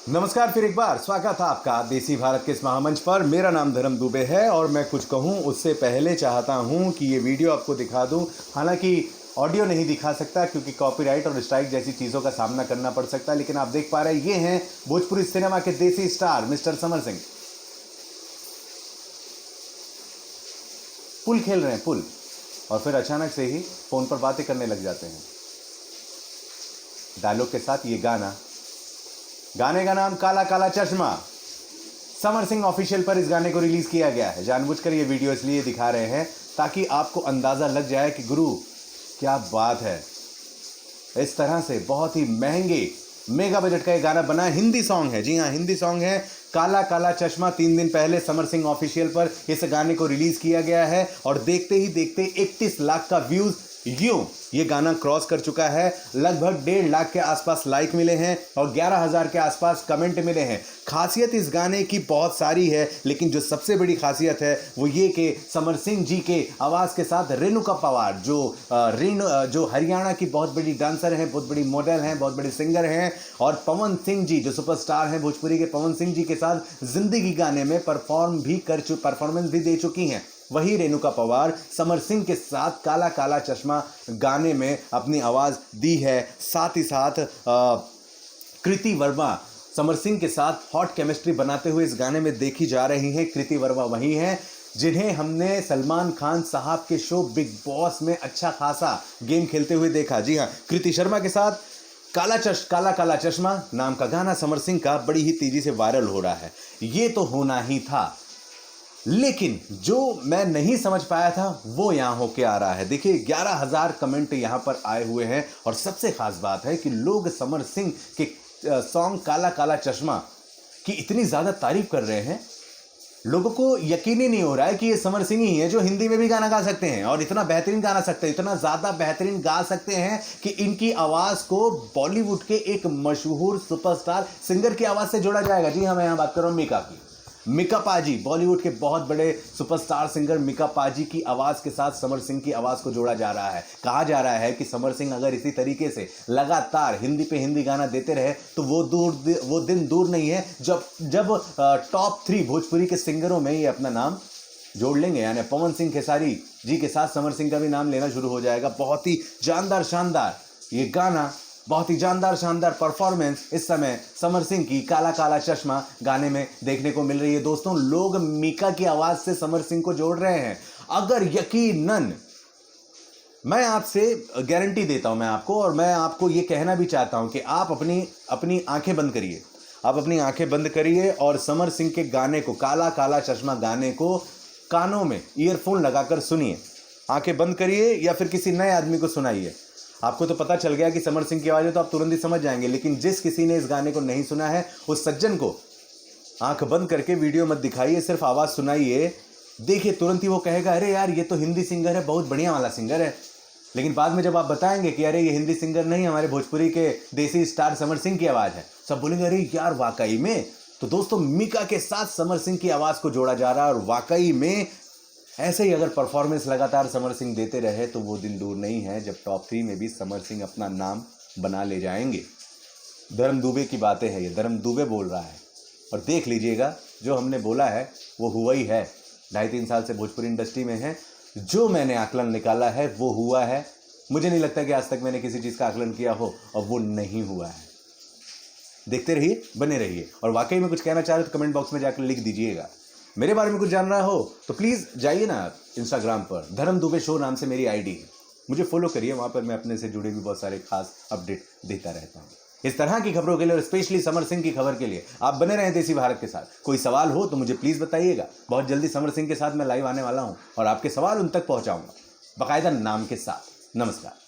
नमस्कार, फिर एक बार स्वागत है आपका देसी भारत के इस महामंच पर। मेरा नाम धर्म दुबे है और मैं कुछ कहूं उससे पहले चाहता हूं कि ये वीडियो आपको दिखा दूं। हालांकि ऑडियो नहीं दिखा सकता क्योंकि कॉपीराइट और स्ट्राइक जैसी चीज़ों का सामना करना पड़ सकता है, लेकिन आप देख पा रहे हैं ये हैं भोजपुरी सिनेमा के देसी स्टार मिस्टर समर सिंह। पुल खेल रहे हैं, पुल, और फिर अचानक से ही फोन पर बातें करने लग जाते हैं। डायलॉग के साथ ये गाने का नाम काला काला चश्मा। समर सिंह ऑफिशियल पर इस गाने को रिलीज किया गया है। जानबूझकर ये वीडियो इसलिए दिखा रहे हैं ताकि आपको अंदाजा लग जाए कि गुरु क्या बात है। इस तरह से बहुत ही महंगे मेगा बजट का ये गाना बना है। हिंदी सॉन्ग है, जी हाँ, हिंदी सॉन्ग है काला काला चश्मा। 3 दिन पहले समर सिंह ऑफिशियल पर इस गाने को रिलीज किया गया है और देखते ही देखते 31 लाख का व्यूज यूं ये गाना क्रॉस कर चुका है। लगभग 1.5 लाख के आसपास लाइक मिले हैं और 11,000 के आसपास कमेंट मिले हैं। खासियत इस गाने की बहुत सारी है, लेकिन जो सबसे बड़ी खासियत है वो ये कि समर सिंह जी के आवाज़ के साथ रेणुका पवार जो हरियाणा की बहुत बड़ी डांसर हैं, बहुत बड़ी मॉडल हैं, बहुत बड़ी सिंगर हैं, और पवन सिंह जी जो सुपरस्टार हैं भोजपुरी के, पवन सिंह जी के साथ जिंदगी गाने में परफॉर्मेंस भी दे चुकी हैं। वही रेणुका पवार समर सिंह के साथ काला काला चश्मा गाने में अपनी आवाज़ दी है। साथ ही साथ कृति वर्मा समर सिंह के साथ हॉट केमिस्ट्री बनाते हुए इस गाने में देखी जा रही हैं। कृति वर्मा वही हैं जिन्हें हमने सलमान खान साहब के शो बिग बॉस में अच्छा खासा गेम खेलते हुए देखा। जी हाँ, कृति शर्मा के साथ काला काला चश्मा नाम का गाना समर सिंह का बड़ी ही तेजी से वायरल हो रहा है। ये तो होना ही था, लेकिन जो मैं नहीं समझ पाया था वो यहां होके आ रहा है। देखिए, 11,000 कमेंट यहां पर आए हुए हैं और सबसे खास बात है कि लोग समर सिंह के सॉन्ग काला काला चश्मा की इतनी ज़्यादा तारीफ कर रहे हैं। लोगों को यकीन ही नहीं हो रहा है कि ये समर सिंह ही है जो हिंदी में भी गाना गा सकते हैं और इतना बेहतरीन गाना सकते हैं, इतना ज़्यादा बेहतरीन गा सकते हैं कि इनकी आवाज़ को बॉलीवुड के एक मशहूर सुपरस्टार सिंगर की आवाज़ से जोड़ा जाएगा। जी हाँ, मैं यहाँ बात कर रहा हूँ मीका की। मीका पाजी, बॉलीवुड के बहुत बड़े सुपरस्टार सिंगर मीका पाजी की आवाज़ के साथ समर सिंह की आवाज़ को जोड़ा जा रहा है। कहा जा रहा है कि समर सिंह अगर इसी तरीके से लगातार हिंदी पे हिंदी गाना देते रहे तो वो दिन दूर नहीं है जब टॉप 3 भोजपुरी के सिंगरों में ये अपना नाम जोड़ लेंगे। यानी पवन सिंह खेसारी जी के साथ समर सिंह का भी नाम लेना शुरू हो जाएगा। बहुत ही जानदार शानदार ये गाना, बहुत ही जानदार शानदार परफॉर्मेंस इस समय समर सिंह की काला काला चश्मा गाने में देखने को मिल रही है। दोस्तों, लोग मीका की आवाज से समर सिंह को जोड़ रहे हैं। अगर यकीनन, मैं आपसे गारंटी देता हूं मैं आपको, और मैं आपको यह कहना भी चाहता हूं कि आप अपनी आंखें बंद करिए। आप अपनी आंखें बंद करिए और समर सिंह के गाने को, काला काला चश्मा गाने को कानों में ईयरफोन लगाकर सुनिए। आंखें बंद करिए या फिर किसी नए आदमी को सुनाइए। आपको तो पता चल गया कि समर सिंह की आवाज़ है तो आप तुरंत ही समझ जाएंगे, लेकिन जिस किसी ने इस गाने को नहीं सुना है उस सज्जन को आंख बंद करके वीडियो मत दिखाइए, सिर्फ आवाज़ सुनाइए। देखिए, तुरंत ही वो कहेगा अरे यार ये तो हिंदी सिंगर है, बहुत बढ़िया वाला सिंगर है। लेकिन बाद में जब आप बताएंगे कि अरे ये हिंदी सिंगर नहीं, हमारे भोजपुरी के देसी स्टार समर सिंह की आवाज़ है, सब बोलेंगे अरे यार वाकई में। तो दोस्तों, मीका के साथ समर सिंह की आवाज़ को जोड़ा जा रहा है और वाकई में ऐसे ही अगर परफॉर्मेंस लगातार समर सिंह देते रहे तो वो दिन दूर नहीं है जब टॉप 3 में भी समर सिंह अपना नाम बना ले जाएंगे। धर्म दुबे की बातें हैं, ये धर्म दुबे बोल रहा है और देख लीजिएगा जो हमने बोला है वो हुआ ही है। 2.5-3 साल से भोजपुरी इंडस्ट्री में है, जो मैंने आकलन निकाला है वो हुआ है। मुझे नहीं लगता कि आज तक मैंने किसी चीज़ का आकलन किया हो और वो नहीं हुआ है। देखते रहिए, बने रहिए, और वाकई में कुछ कहना चाह रहे तो कमेंट बॉक्स में जाकर लिख दीजिएगा। मेरे बारे में कुछ जानना हो तो प्लीज़ जाइए ना इंस्टाग्राम पर, धर्म दुबे शो नाम से मेरी आईडी है, मुझे फॉलो करिए। वहाँ पर मैं अपने से जुड़े भी बहुत सारे खास अपडेट देता रहता हूँ। इस तरह की खबरों के लिए और स्पेशली समर सिंह की खबर के लिए आप बने रहें देसी भारत के साथ। कोई सवाल हो तो मुझे प्लीज़ बताइएगा। बहुत जल्दी समर सिंह के साथ मैं लाइव आने वाला हूँ और आपके सवाल उन तक पहुँचाऊँगा बाकायदा नाम के साथ। नमस्कार।